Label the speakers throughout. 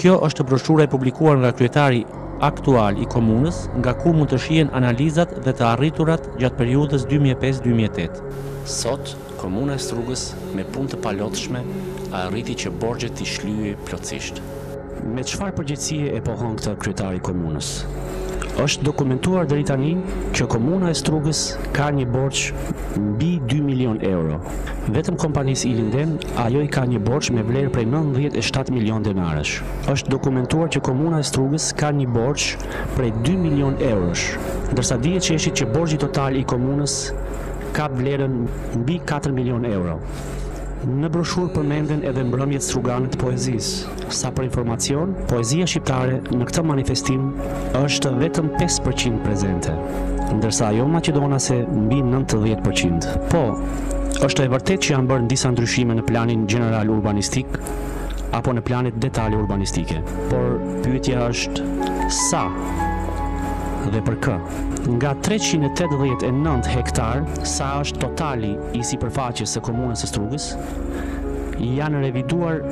Speaker 1: Kjo është broshura e publikuar nga kryetari aktual i komunës, nga ku mund të shihen analizat dhe të arriturat gjatë periudhës 2005-2008. Sot, komuna e Strugës me punë të palotshme arriti që borxhet t'i shlyejë plotësisht. Me çfarë përgjegjësie e pohon këtë kryetari i komunës? Është dokumentuar deri tani që komuna e Strugës ka një borxh mbi 2 milion euro. Vetëm kompanisë Ilinden, ajo i ka një borxh me vlerë prej 97 milion denarësh. Është dokumentuar që komuna e Strugës ka një borxh prej 2 milion eurosh, ndërsa dihet që borxhi total i komunës ka vlerën mbi 4 milion euro. Në broshurë përmenden edhe mbrëmjet strugane të poezisë. Sa për informacion, poezia shqiptare në këtë manifestim është vetëm 5% prezente, ndërsa ajo maqedonase mbi 90%. Po, është e vërtet që janë bërë disa ndryshime në planin general urbanistik apo në planet detale urbanistike, por pyetja është sa dhe për kë? Nga 389 hektar, sa është totali i sipërfaqes së komunës së Strugës, janë reviduar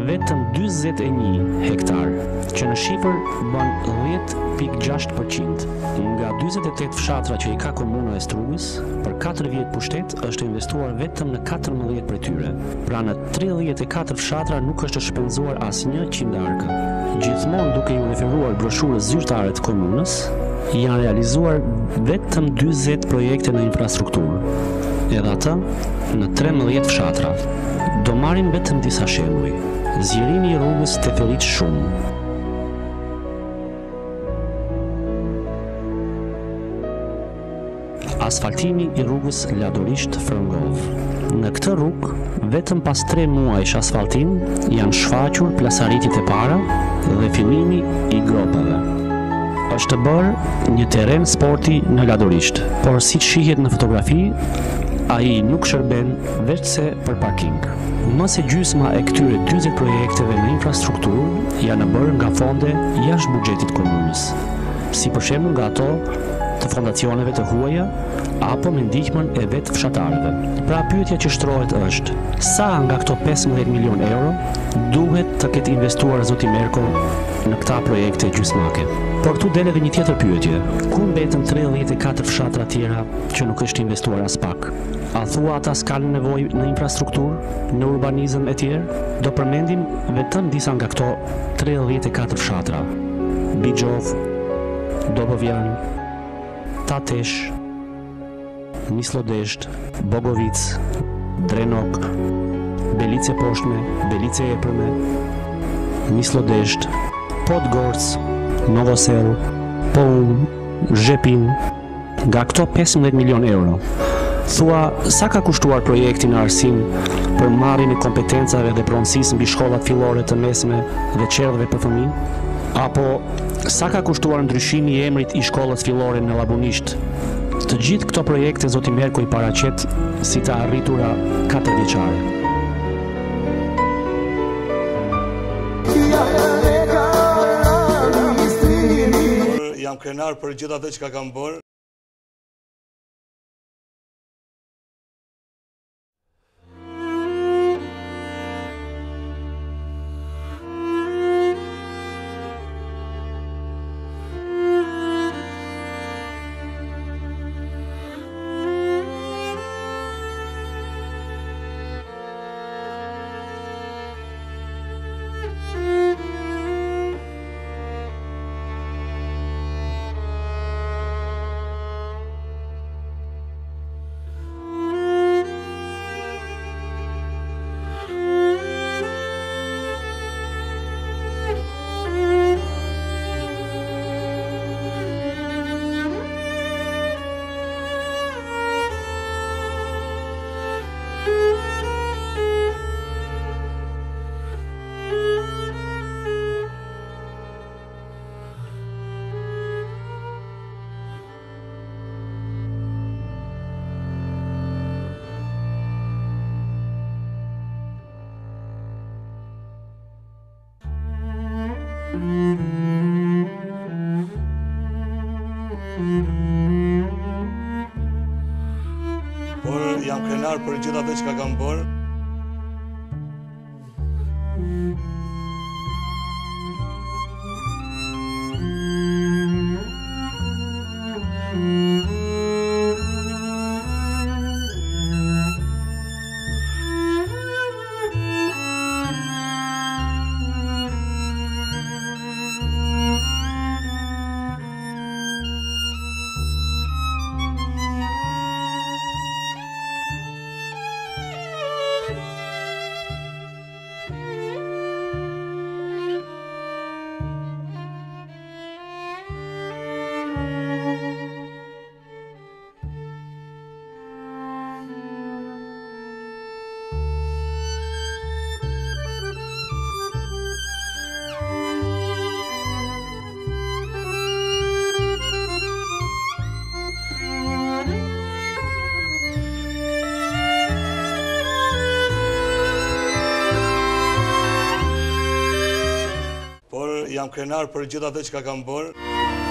Speaker 1: vetëm 41 hektar, që në shifër bën 10.6%. Nga 48 fshatra që i ka komuna e Strugës, për 4 vjet pushtet është investuar vetëm në 14 prej tyre. Pra në 34 fshatra nuk është shpenzuar asnjë qindarkë. Gjithmonë duke ju referuar broshurës zyrtare të komunës, janë realizuar vetëm 40 projekte në infrastrukturë, edhe atë në 13 fshatra. Do marrim vetëm disa shembuj. Zgjerimi i rrugës Tefelliç Shumë, asfaltimi i rrugës Ladorisht Frëngov. Në këtë rrugë, vetëm pas 3 muajsh asfaltim, janë shfaqur plasaritit e para dhe fillimi i gropave. Është bërë një terren sporti në Ladorisht, por si shihet në fotografi, ai nuk shërben veçse për parking. Mëse gjysma e këtyre 40 projekteve në infrastrukturë janë bërë nga fonde jashtë buxhetit komunës, si për shembull nga ato të fondacioneve të huaja apo me ndihmën e vetë fshatarëve. Pra pyetja që shtrohet është, sa nga këto 15 milion euro duhet të ketë investuar zoti Merko në këta projekte gjysmake? Por tu del edhe një tjetër pyetje. Ku mbetën 34 fshatra tjera që nuk është investuar as pak? A thua ata s'kan nevojë në infrastrukturë, në urbanizëm e tjerë? Do përmendim vetëm disa nga këto 34 fshatra: Bixhov, Dobovjan, Tatesh, Mislodesht, Bogovic, Drenok, Belice Poshtme, Belice Epërme, Mislodesht, Podgorc, Novosel, Poum, Zhepin. Nga këto 15 milion euro, thua sa ka kushtuar projekti në arsim për marrjen e kompetencave dhe pronësisë mbi shkollat fillore të mesme dhe qerdheve për fëmijë? Apo sa ka kushtuar ndryshimi i emrit i shkollës fillore në Labunisht? Të gjithë këto projekte zoti Merko i paraqet si të arritura 4 vjeçare.
Speaker 2: Jam krenar për gjithë atë që ka kam bërë. Por jam krenar për gjithë atë që ka kam bërë. Jam krenar për gjithë atë që kam bërë.